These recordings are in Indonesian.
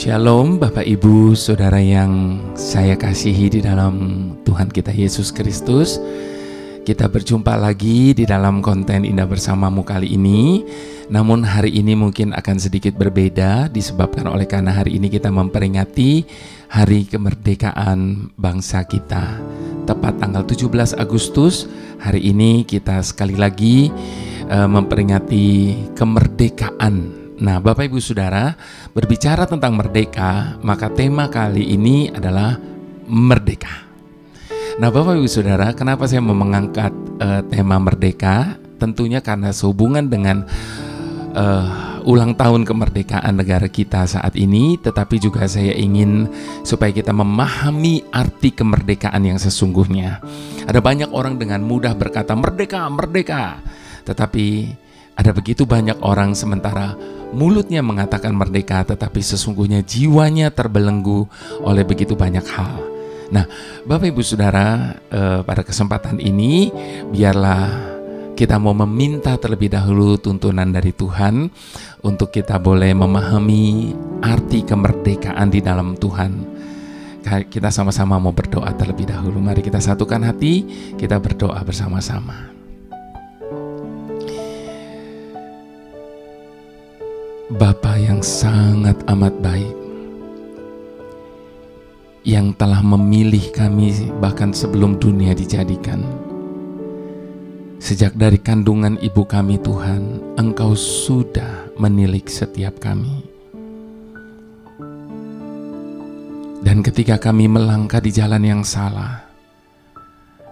Shalom Bapak Ibu Saudara yang saya kasihi di dalam Tuhan kita Yesus Kristus. Kita berjumpa lagi di dalam konten Indah Bersamamu kali ini. Namun hari ini mungkin akan sedikit berbeda disebabkan oleh karena hari ini kita memperingati Hari Kemerdekaan bangsa kita. Tepat tanggal 17 Agustus, hari ini kita sekali lagi memperingati kemerdekaan. Nah, Bapak Ibu Saudara, berbicara tentang merdeka, maka tema kali ini adalah merdeka. Nah, Bapak Ibu Saudara, kenapa saya mau mengangkat tema merdeka? Tentunya karena sehubungan dengan ulang tahun kemerdekaan negara kita saat ini, tetapi juga saya ingin supaya kita memahami arti kemerdekaan yang sesungguhnya. Ada banyak orang dengan mudah berkata merdeka, merdeka, tetapi ada begitu banyak orang sementara mulutnya mengatakan merdeka, tetapi sesungguhnya jiwanya terbelenggu oleh begitu banyak hal. Nah, Bapak Ibu Saudara, pada kesempatan ini biarlah kita mau meminta terlebih dahulu tuntunan dari Tuhan untuk kita boleh memahami arti kemerdekaan di dalam Tuhan. Kita sama-sama mau berdoa terlebih dahulu. Mari kita satukan hati, kita berdoa bersama-sama. Bapa yang sangat amat baik, yang telah memilih kami bahkan sebelum dunia dijadikan. Sejak dari kandungan ibu kami Tuhan, Engkau sudah menilik setiap kami. Dan ketika kami melangkah di jalan yang salah,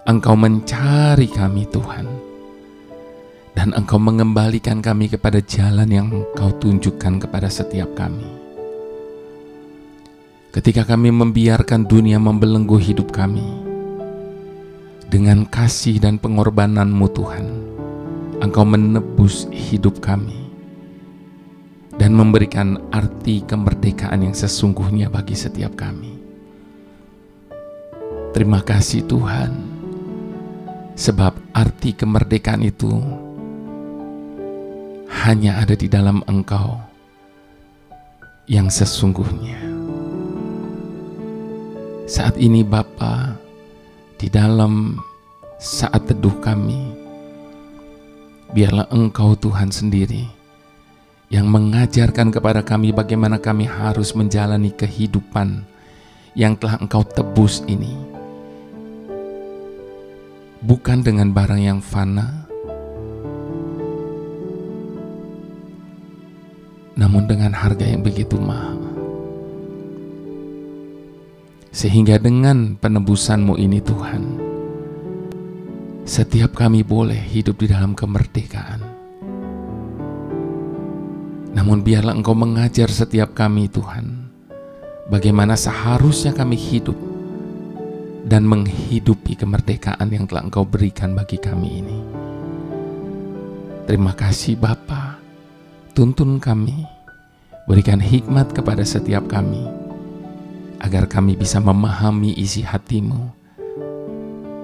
Engkau mencari kami Tuhan. Dan Engkau mengembalikan kami kepada jalan yang Engkau tunjukkan kepada setiap kami. Ketika kami membiarkan dunia membelenggu hidup kami, dengan kasih dan pengorbanan-Mu Tuhan, Engkau menebus hidup kami dan memberikan arti kemerdekaan yang sesungguhnya bagi setiap kami. Terima kasih Tuhan, sebab arti kemerdekaan itu hanya ada di dalam Engkau yang sesungguhnya. Saat ini Bapa, di dalam saat teduh kami, biarlah Engkau Tuhan sendiri yang mengajarkan kepada kami bagaimana kami harus menjalani kehidupan yang telah Engkau tebus ini. Bukan dengan barang yang fana, namun dengan harga yang begitu mahal. Sehingga dengan penebusan-Mu ini Tuhan, setiap kami boleh hidup di dalam kemerdekaan. Namun biarlah Engkau mengajar setiap kami Tuhan, bagaimana seharusnya kami hidup dan menghidupi kemerdekaan yang telah Engkau berikan bagi kami ini. Terima kasih Bapa. Tuntun kami, berikan hikmat kepada setiap kami, agar kami bisa memahami isi hati-Mu.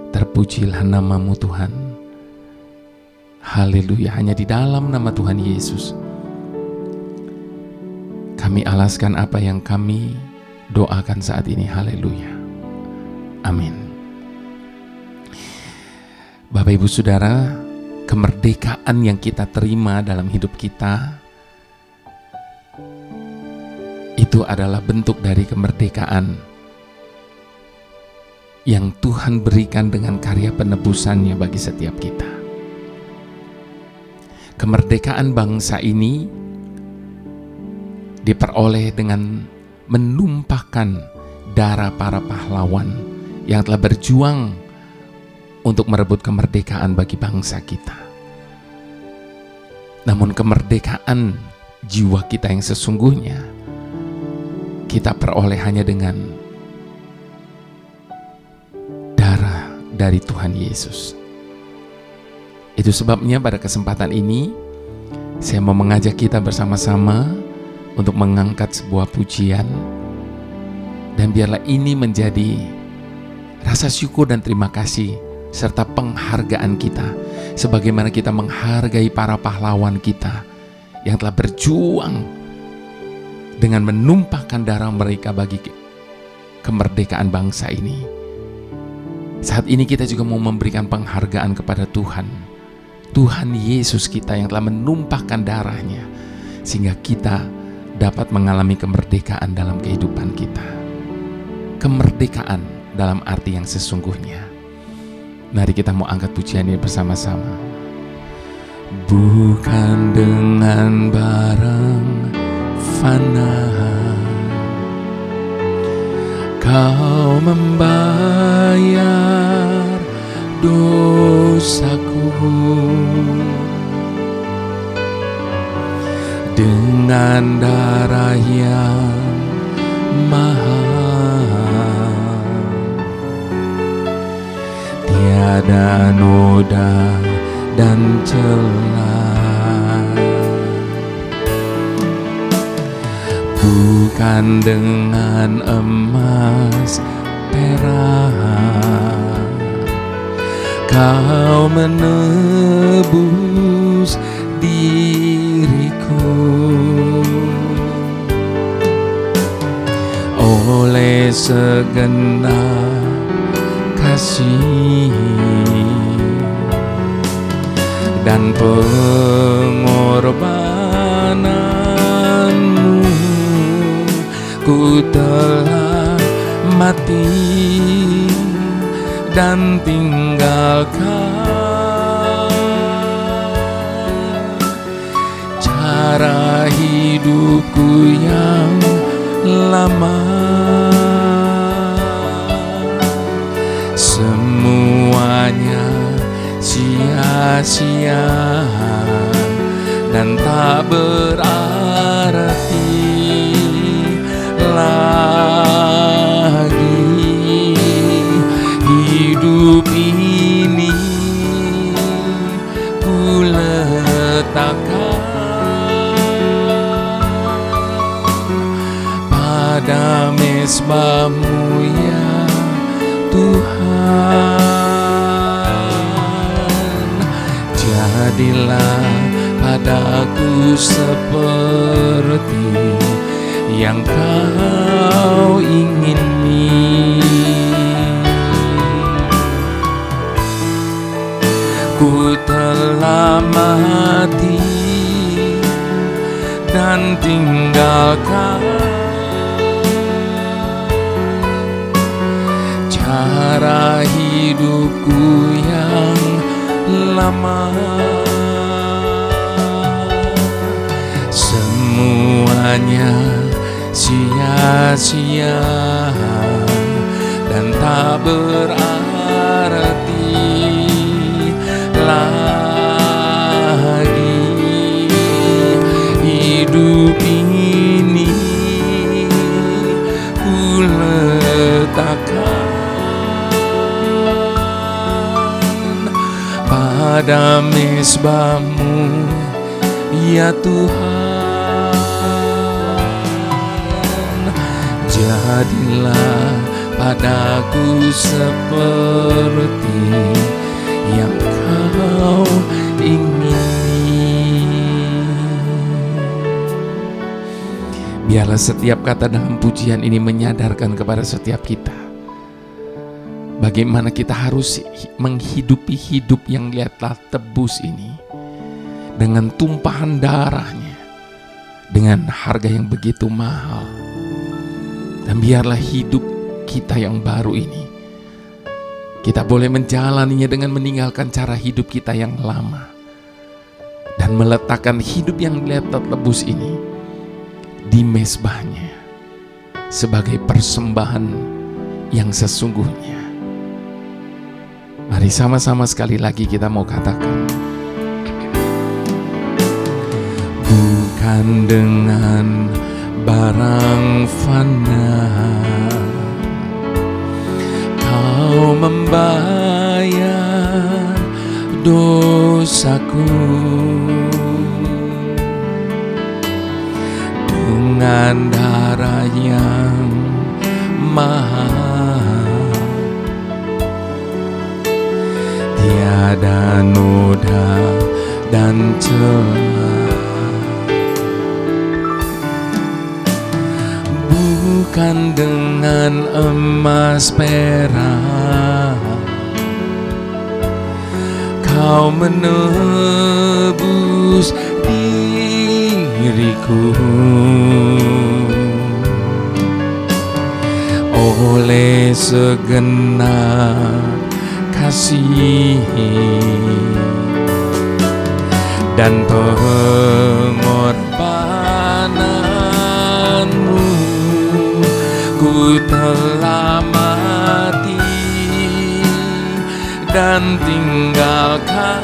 Terpujilah nama-Mu Tuhan. Haleluya, hanya di dalam nama Tuhan Yesus kami alaskan apa yang kami doakan saat ini. Haleluya, amin. Bapak Ibu Saudara, kemerdekaan yang kita terima dalam hidup kita itu adalah bentuk dari kemerdekaan yang Tuhan berikan dengan karya penebusannya bagi setiap kita. Kemerdekaan bangsa ini diperoleh dengan menumpahkan darah para pahlawan yang telah berjuang untuk merebut kemerdekaan bagi bangsa kita. Namun kemerdekaan jiwa kita yang sesungguhnya kita peroleh hanya dengan darah dari Tuhan Yesus. Itu sebabnya pada kesempatan ini saya mau mengajak kita bersama-sama untuk mengangkat sebuah pujian, dan biarlah ini menjadi rasa syukur dan terima kasih serta penghargaan kita, sebagaimana kita menghargai para pahlawan kita yang telah berjuang dengan menumpahkan darah mereka bagi kemerdekaan bangsa ini. Saat ini kita juga mau memberikan penghargaan kepada Tuhan Yesus kita yang telah menumpahkan darahnya, sehingga kita dapat mengalami kemerdekaan dalam kehidupan kita. Kemerdekaan dalam arti yang sesungguhnya. Mari kita mau angkat pujian ini bersama-sama. Bukan dengan barang fana Kau membayar dosaku, dengan darah yang mahal. Tiada noda dan celah, bukan dengan emas perak Kau menebus diriku. Oleh segenap kasih dan pengorbananmu, ku telah mati dan tinggalkan cara hidupku yang lama. Semuanya sia-sia dan tak berarti lagi. Hidup ini ku letakkan pada mezbah-Mu ya Tuhan. Jadilah padaku seperti yang Kau ingini. Ku telah mati dan tinggalkan cara hidupku yang lama. Semuanya sia-sia dan tak berarti lagi. Hidup ini ku letakkan pada mezbah-Mu ya Tuhan. Jadilah padaku seperti yang Kau ingini. Biarlah setiap kata dalam pujian ini menyadarkan kepada setiap kita bagaimana kita harus menghidupi hidup yang telah tebus ini dengan tumpahan darahnya, dengan harga yang begitu mahal. Dan biarlah hidup kita yang baru ini, kita boleh menjalaninya dengan meninggalkan cara hidup kita yang lama dan meletakkan hidup yang telah tebus ini di mezbahnya sebagai persembahan yang sesungguhnya. Mari sama-sama sekali lagi kita mau katakan, bukan dengan barang fana Kau membayar dosaku, dengan darah yang mahal. Tiada noda dan celah, dengan emas perak. Kau menebus diriku oleh segenap kasih dan pengorbananmu. Ku telah mati dan tinggalkan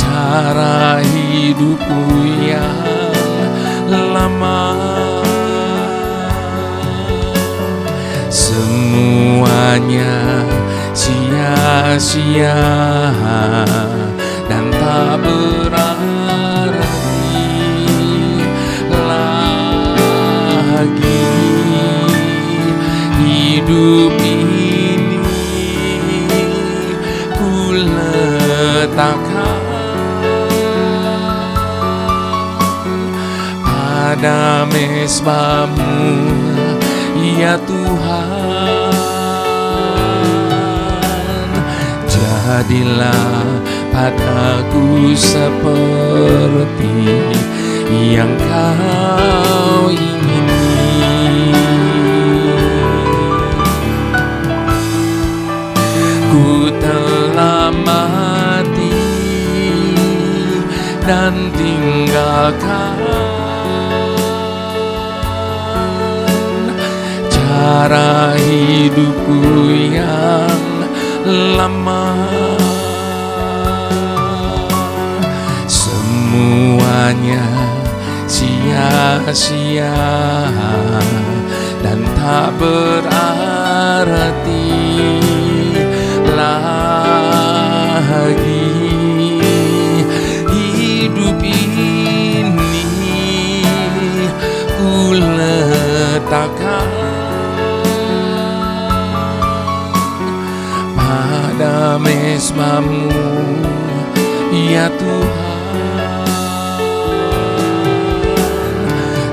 cara hidupku yang lama. Semuanya sia-sia dan tak berarti lagi. Hidup ini ku letakkan pada mezbamu, ya Tuhan. Jadilah padaku seperti yang Kau ingini. Ku telah mati dan tinggalkan cara hidupku yang lama. Semuanya sia-sia dan tak berarti lagi. Hidup ini ku letakkan pada mezbamu, ya Tuhan.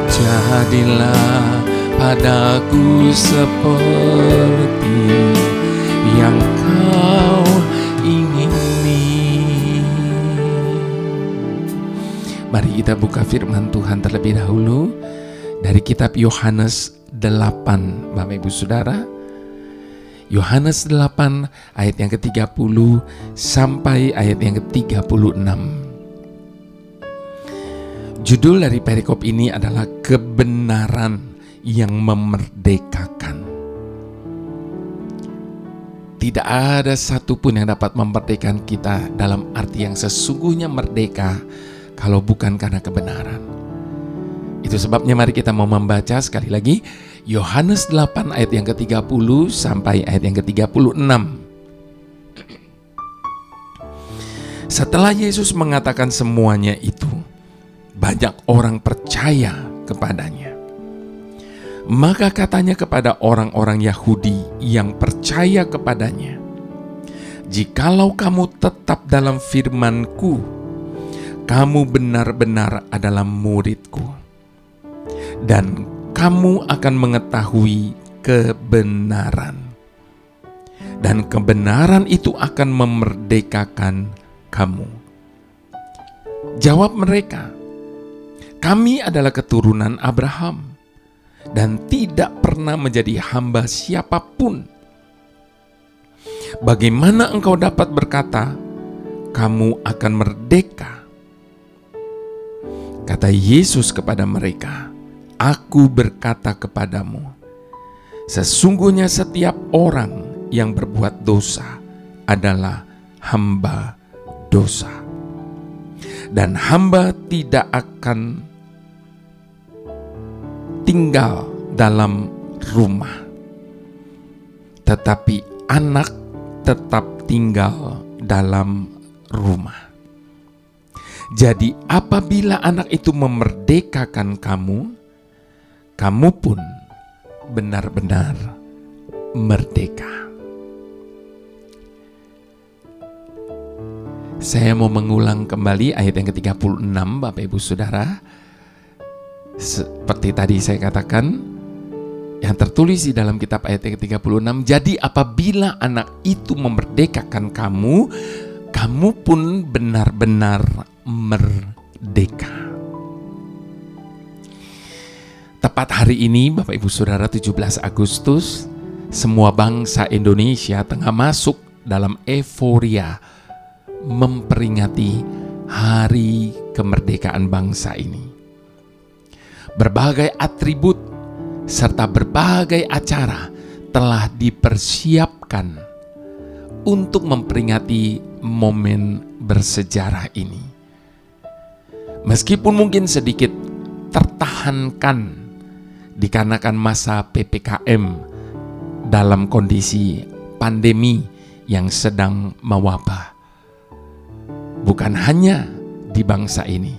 Jadilah padaku seperti yang Kau ingini. Mari kita buka firman Tuhan terlebih dahulu dari kitab Yohanes 8, Bapak Ibu Saudara. Yohanes 8 ayat yang ke-30 sampai ayat yang ke-36. Judul dari perikop ini adalah kebenaran yang memerdekakan. Tidak ada satupun yang dapat memerdekakan kita dalam arti yang sesungguhnya merdeka kalau bukan karena kebenaran. Itu sebabnya mari kita mau membaca sekali lagi Yohanes 8 ayat yang ke-30 sampai ayat yang ke-36. Setelah Yesus mengatakan semuanya itu, banyak orang percaya kepadanya. Maka katanya kepada orang-orang Yahudi yang percaya kepadanya, "Jikalau kamu tetap dalam firman-Ku, kamu benar-benar adalah murid-Ku, dan kamu akan mengetahui kebenaran, dan kebenaran itu akan memerdekakan kamu." Jawab mereka, "Kami adalah keturunan Abraham dan tidak pernah menjadi hamba siapapun. Bagaimana engkau dapat berkata, kamu akan merdeka?" Kata Yesus kepada mereka, "Aku berkata kepadamu, sesungguhnya setiap orang yang berbuat dosa adalah hamba dosa. Dan hamba tidak akan tinggal dalam rumah, tetapi anak tetap tinggal dalam rumah. Jadi apabila anak itu memerdekakan kamu, kamu pun benar-benar merdeka." Saya mau mengulang kembali ayat yang ke-36, Bapak Ibu Saudara. Seperti tadi saya katakan, yang tertulis di dalam kitab ayat ke-36, jadi apabila anak itu memerdekakan kamu, kamu pun benar-benar merdeka. Tepat hari ini, Bapak Ibu Saudara, 17 Agustus, semua bangsa Indonesia tengah masuk dalam euforia memperingati hari kemerdekaan bangsa ini. Berbagai atribut serta berbagai acara telah dipersiapkan untuk memperingati momen bersejarah ini. Meskipun mungkin sedikit tertahankan dikarenakan masa PPKM dalam kondisi pandemi yang sedang mewabah. Bukan hanya di bangsa ini,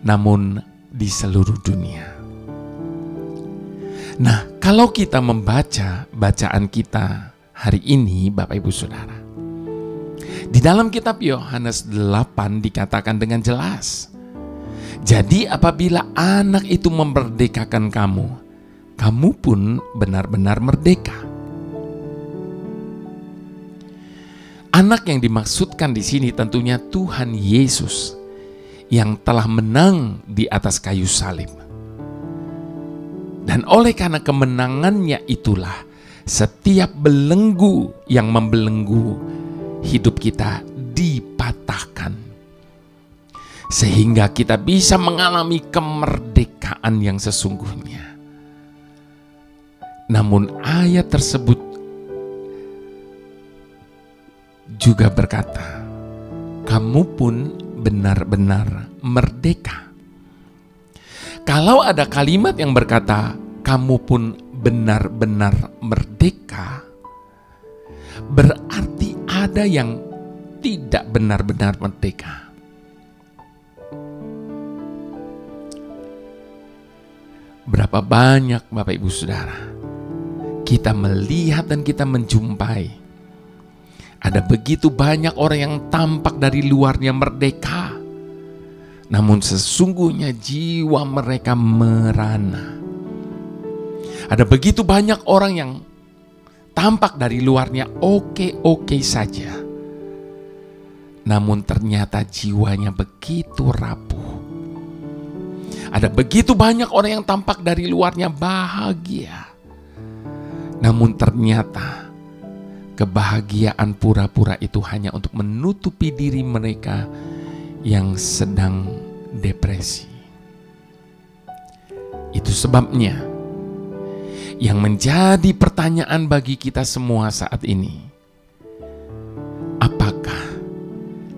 namun di seluruh dunia. Nah, kalau kita membaca bacaan kita hari ini, Bapak Ibu Saudara, di dalam kitab Yohanes 8 dikatakan dengan jelas, jadi apabila anak itu memerdekakan kamu, kamu pun benar-benar merdeka. Anak yang dimaksudkan di sini tentunya Tuhan Yesus yang telah menang di atas kayu salib. Dan oleh karena kemenangannya itulah setiap belenggu yang membelenggu hidup kita dipatahkan. Sehingga kita bisa mengalami kemerdekaan yang sesungguhnya. Namun ayat tersebut juga berkata, kamu pun benar-benar merdeka. Kalau ada kalimat yang berkata, kamu pun benar-benar merdeka, berarti ada yang tidak benar-benar merdeka. Berapa banyak Bapak Ibu Saudara kita melihat dan kita menjumpai ada begitu banyak orang yang tampak dari luarnya merdeka, namun sesungguhnya jiwa mereka merana. Ada begitu banyak orang yang tampak dari luarnya oke-oke saja, namun ternyata jiwanya begitu rapuh. Ada begitu banyak orang yang tampak dari luarnya bahagia, namun ternyata kebahagiaan pura-pura itu hanya untuk menutupi diri mereka yang sedang depresi. Itu sebabnya yang menjadi pertanyaan bagi kita semua saat ini, apakah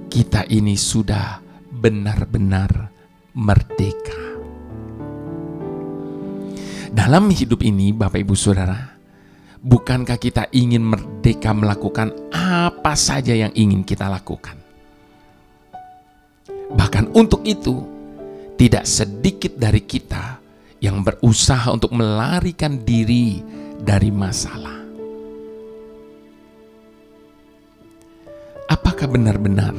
kita ini sudah benar-benar merdeka? Dalam hidup ini, Bapak Ibu Saudara, bukankah kita ingin merdeka melakukan apa saja yang ingin kita lakukan? Bahkan untuk itu, tidak sedikit dari kita yang berusaha untuk melarikan diri dari masalah. Apakah benar-benar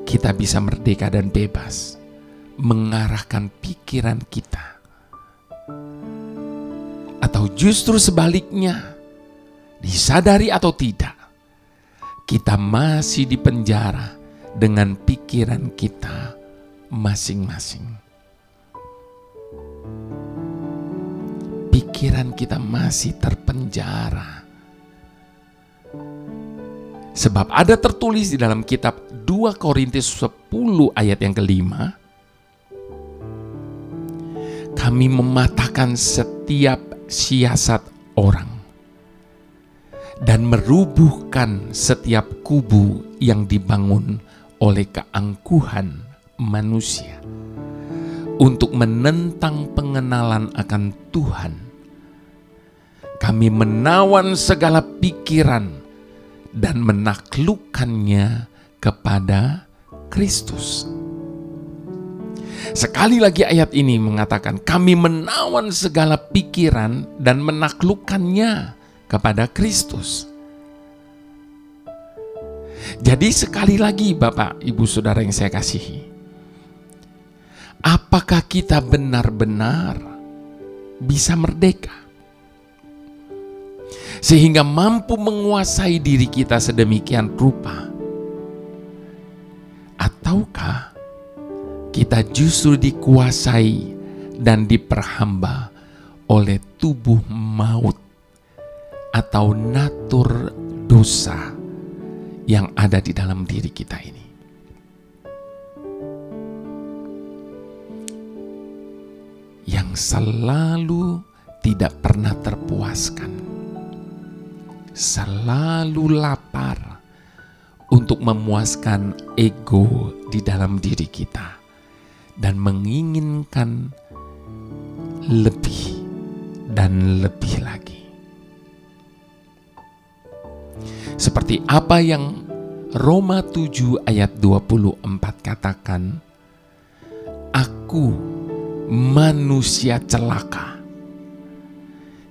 kita bisa merdeka dan bebas mengarahkan pikiran kita? Atau justru sebaliknya, disadari atau tidak, kita masih dipenjara dengan pikiran kita masing-masing. Pikiran kita masih terpenjara. Sebab ada tertulis di dalam kitab 2 Korintus 10 ayat yang ke-5, kami mematahkan setiap siasat orang dan merubuhkan setiap kubu yang dibangun oleh keangkuhan manusia untuk menentang pengenalan akan Tuhan. Kami menawan segala pikiran dan menaklukkannya kepada Kristus. Sekali lagi ayat ini mengatakan kami menawan segala pikiran dan menaklukkannya kepada Kristus. Jadi sekali lagi Bapak Ibu Saudara yang saya kasihi, apakah kita benar-benar bisa merdeka? Sehingga mampu menguasai diri kita sedemikian rupa. Ataukah kita justru dikuasai dan diperhamba oleh tubuh maut atau natur dosa yang ada di dalam diri kita ini? Yang selalu tidak pernah terpuaskan, selalu lapar untuk memuaskan ego di dalam diri kita dan menginginkan lebih dan lebih lagi. Seperti apa yang Roma 7 ayat 24 katakan, "Aku manusia celaka.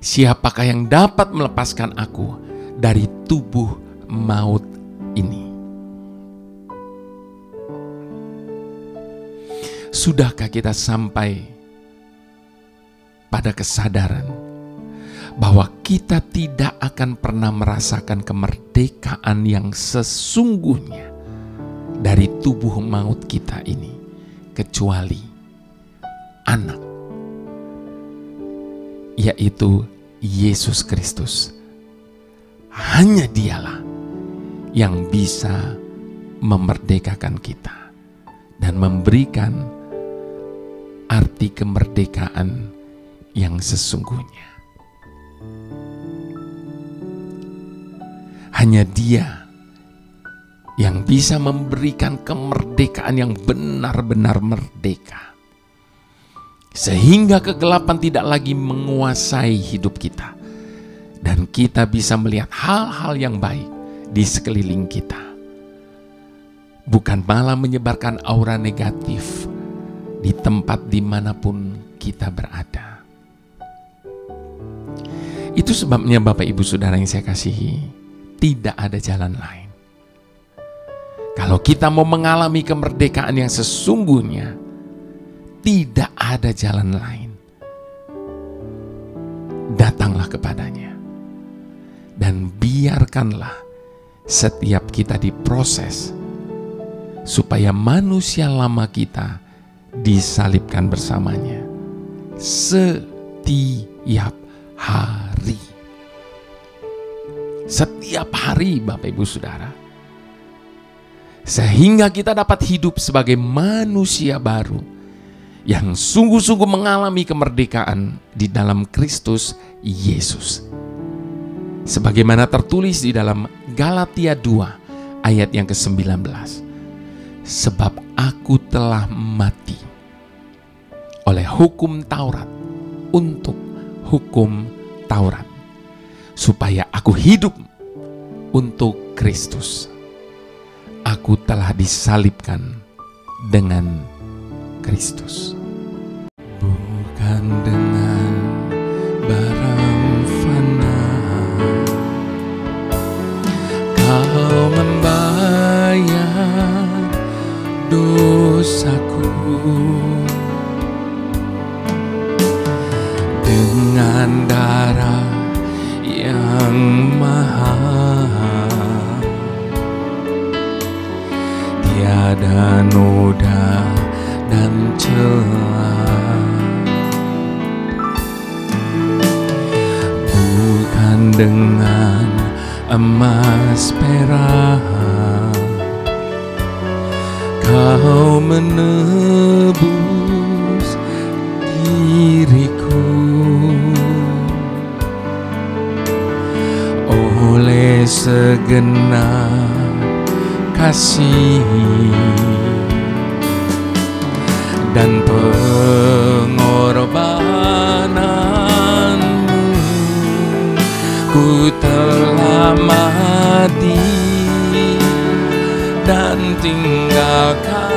Siapakah yang dapat melepaskan aku dari tubuh maut ini?" Sudahkah kita sampai pada kesadaran bahwa kita tidak akan pernah merasakan kemerdekaan yang sesungguhnya dari tubuh maut kita ini, kecuali anak, yaitu Yesus Kristus. Hanya Dialah yang bisa memerdekakan kita dan memberikan arti kemerdekaan yang sesungguhnya. Hanya Dia yang bisa memberikan kemerdekaan yang benar-benar merdeka, sehingga kegelapan tidak lagi menguasai hidup kita, dan kita bisa melihat hal-hal yang baik di sekeliling kita, bukan malah menyebarkan aura negatif di tempat dimanapun kita berada. Itu sebabnya Bapak Ibu Saudara yang saya kasihi, tidak ada jalan lain. Kalau kita mau mengalami kemerdekaan yang sesungguhnya, tidak ada jalan lain. Datanglah kepadanya dan biarkanlah setiap kita diproses supaya manusia lama kita disalibkan bersamanya setiap hari. Setiap hari, Bapak Ibu Saudara, sehingga kita dapat hidup sebagai manusia baru yang sungguh-sungguh mengalami kemerdekaan di dalam Kristus Yesus. Sebagaimana tertulis di dalam Galatia 2 ayat yang ke-19. Sebab aku telah mati oleh hukum Taurat untuk hukum Taurat, supaya aku hidup untuk Kristus. Aku telah disalibkan dengan Kristus. Bukan dengan barang fana Kau membayar dosaku, dengan darah yang mahal. Tiada noda dan celah, bukan dengan emas perak Kau menebus diriku. Oleh segenap kasih dan pengorbananmu, ku telah mati dan tinggalkan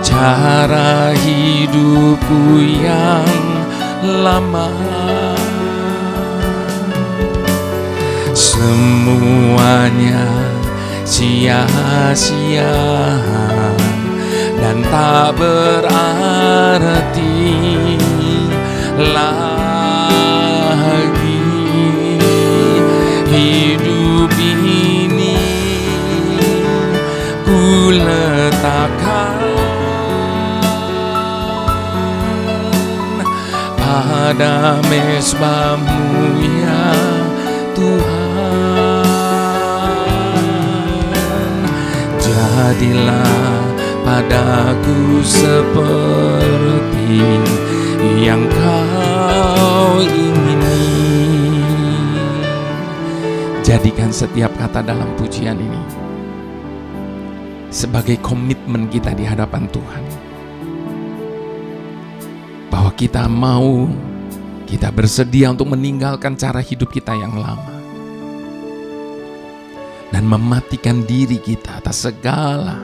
cara hidupku yang lama. Semuanya sia-sia dan tak berarti lagi. Hidup ini ku letakkan pada mezbah-Mu ya Tuhan. Jadilah padaku seperti yang Kau ingini. Jadikan setiap kata dalam pujian ini sebagai komitmen kita di hadapan Tuhan, bahwa kita mau, kita bersedia untuk meninggalkan cara hidup kita yang lama dan mematikan diri kita atas segala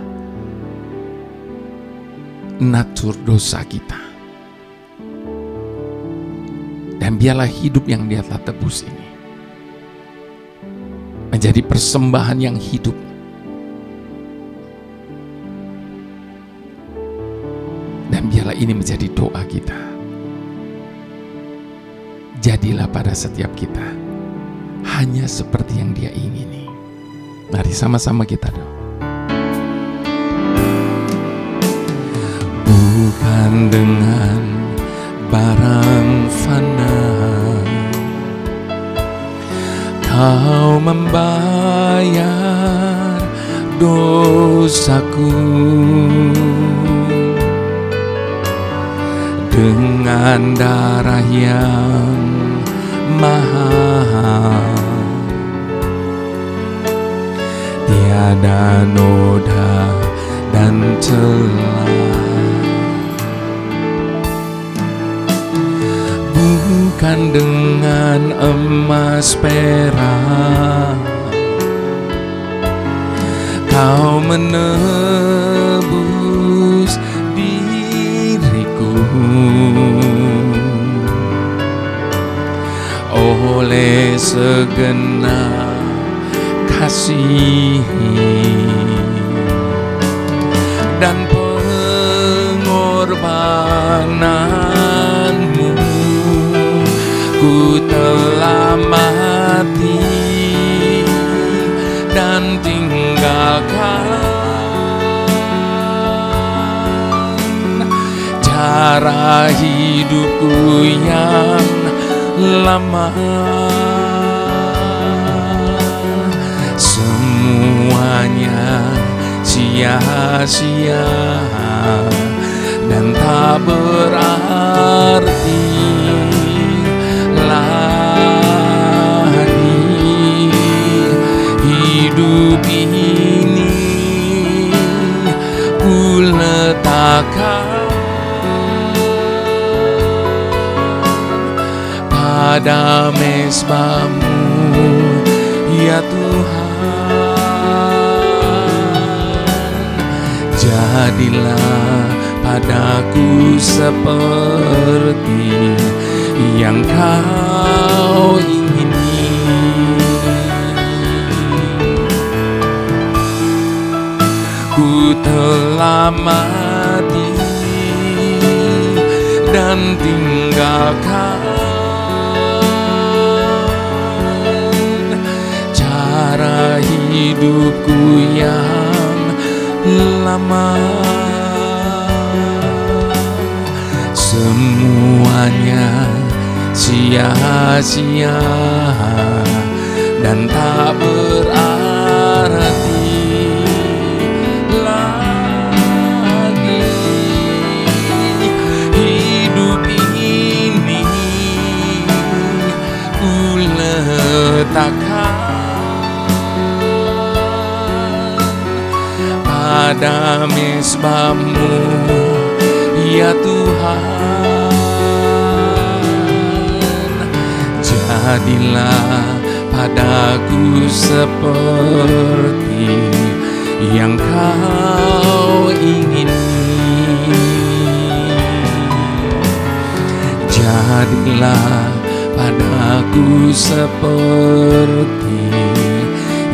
natur dosa kita. Dan biarlah hidup yang Dia telah tebus ini menjadi persembahan yang hidup, dan biarlah ini menjadi doa kita. Jadilah pada setiap kita hanya seperti yang Dia ingini. Mari sama-sama kita doa. Bukan dengan barang fana Kau membayar dosaku, dengan darah yang mahal. Tiada noda dan celah, bukan dengan emas perak Kau menebus diriku. Oleh segenap kasih dan pengorbanan-Mu, ku telah mati dan tinggalkan cara hidupku yang lama. Semuanya sia-sia dan tak berarti lagi. Hidup ini ku letakkan pada mezbah-Mu ya Tuhan. Jadilah padaku seperti yang Kau ingini. Ku telah mati dan tinggalkan cara hidupku yang lama. Semuanya sia-sia dan tak berarti lagi. Hidup ini ku letakkan pada mezbah-Mu ya Tuhan. Jadilah padaku seperti yang Kau ingini. Jadilah padaku seperti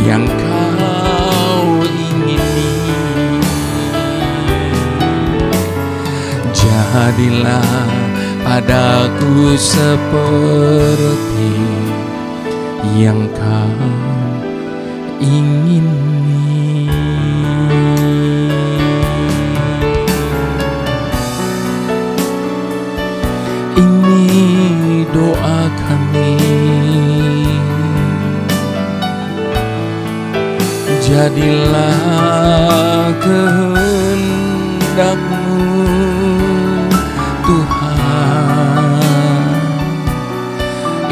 yang Kau Jadilah padaku seperti yang Kau ingini. Ini doa kami. Jadilah kehendak-Mu Tuhan.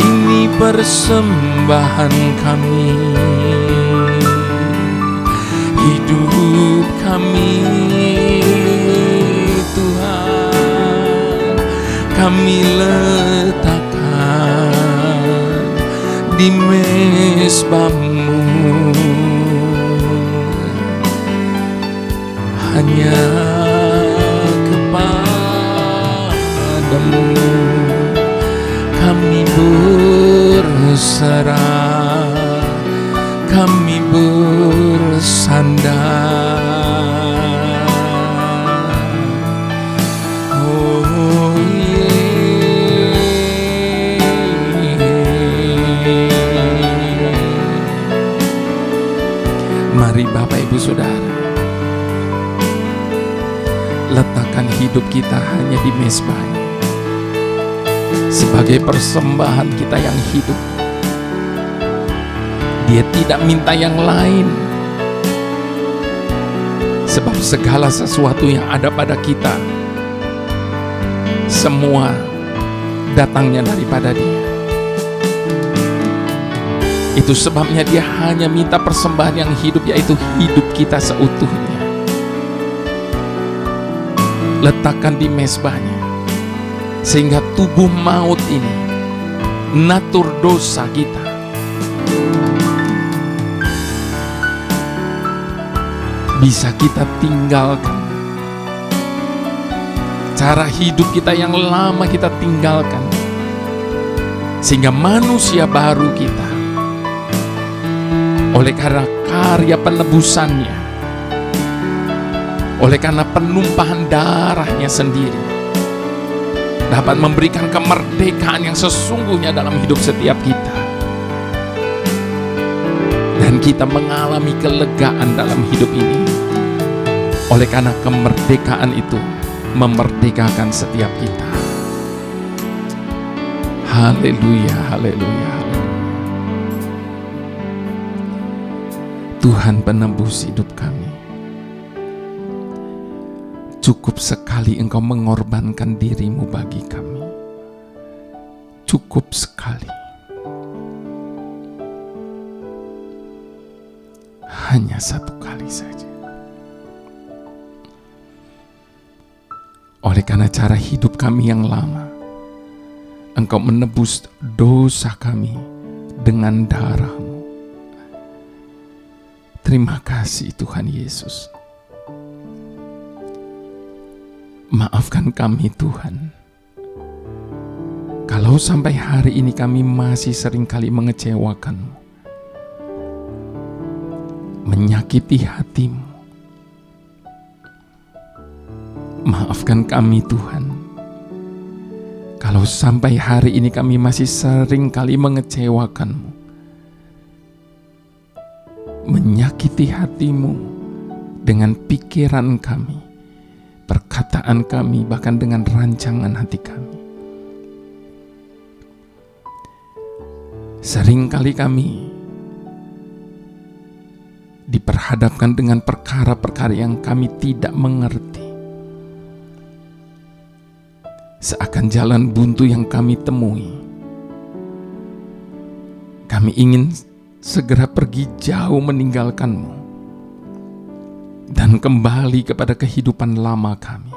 Ini persembahan kami, hidup kami Tuhan, kami letakkan di mezbah-Mu. Hanya kepadamu kami berserah, kami bersandar. Oh mari Bapak Ibu Saudara, letakkan hidup kita hanya di mezbah-Nya sebagai persembahan kita yang hidup. Dia tidak minta yang lain, sebab segala sesuatu yang ada pada kita semua datangnya daripada Dia. Itu sebabnya Dia hanya minta persembahan yang hidup, yaitu hidup kita seutuhnya. Letakkan di mezbah-Nya, sehingga tubuh maut ini, natur dosa kita, bisa kita tinggalkan. Cara hidup kita yang lama kita tinggalkan, sehingga manusia baru kita, oleh karena karya penebusannya, oleh karena penumpahan darahnya sendiri, dapat memberikan kemerdekaan yang sesungguhnya dalam hidup setiap kita. Dan kita mengalami kelegaan dalam hidup ini. Oleh karena kemerdekaan itu memerdekakan setiap kita. Haleluya, haleluya, haleluya. Tuhan penebus hidup kami, cukup sekali Engkau mengorbankan diri-Mu bagi kami. Cukup sekali. Hanya satu kali saja. Oleh karena cara hidup kami yang lama, Engkau menebus dosa kami dengan darah-Mu. Terima kasih Tuhan Yesus. Maafkan kami Tuhan, kalau sampai hari ini kami masih seringkali mengecewakan-Mu, menyakiti hati-Mu. Maafkan kami Tuhan, kalau sampai hari ini kami masih seringkali mengecewakan-Mu, menyakiti hati-Mu dengan pikiran kami, perkataan kami, bahkan dengan rancangan hati kami. Seringkali kami diperhadapkan dengan perkara-perkara yang kami tidak mengerti. Seakan jalan buntu yang kami temui, kami ingin segera pergi jauh meninggalkan-Mu dan kembali kepada kehidupan lama kami.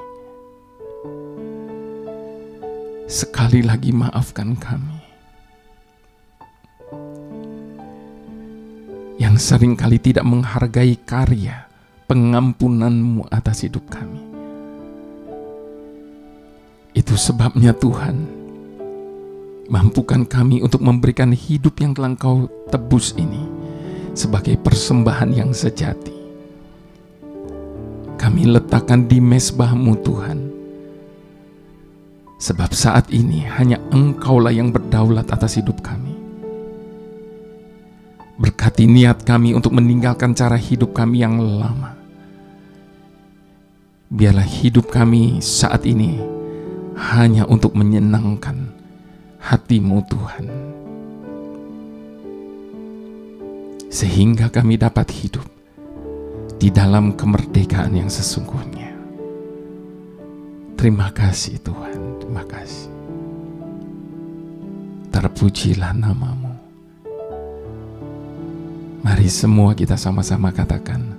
Sekali lagi maafkan kami yang seringkali tidak menghargai karya pengampunan-Mu atas hidup kami. Itu sebabnya Tuhan, mampukan kami untuk memberikan hidup yang telah Engkau tebus ini sebagai persembahan yang sejati. Kami letakkan di mezbah-Mu Tuhan, Sebab saat ini hanya Engkaulah yang berdaulat atas hidup kami. Berkati niat kami untuk meninggalkan cara hidup kami yang lama. Biarlah hidup kami saat ini hanya untuk menyenangkan hati-Mu Tuhan. Sehingga kami dapat hidup di dalam kemerdekaan yang sesungguhnya. Terima kasih Tuhan, terima kasih. Terpujilah nama-Mu. Mari semua kita sama-sama katakan,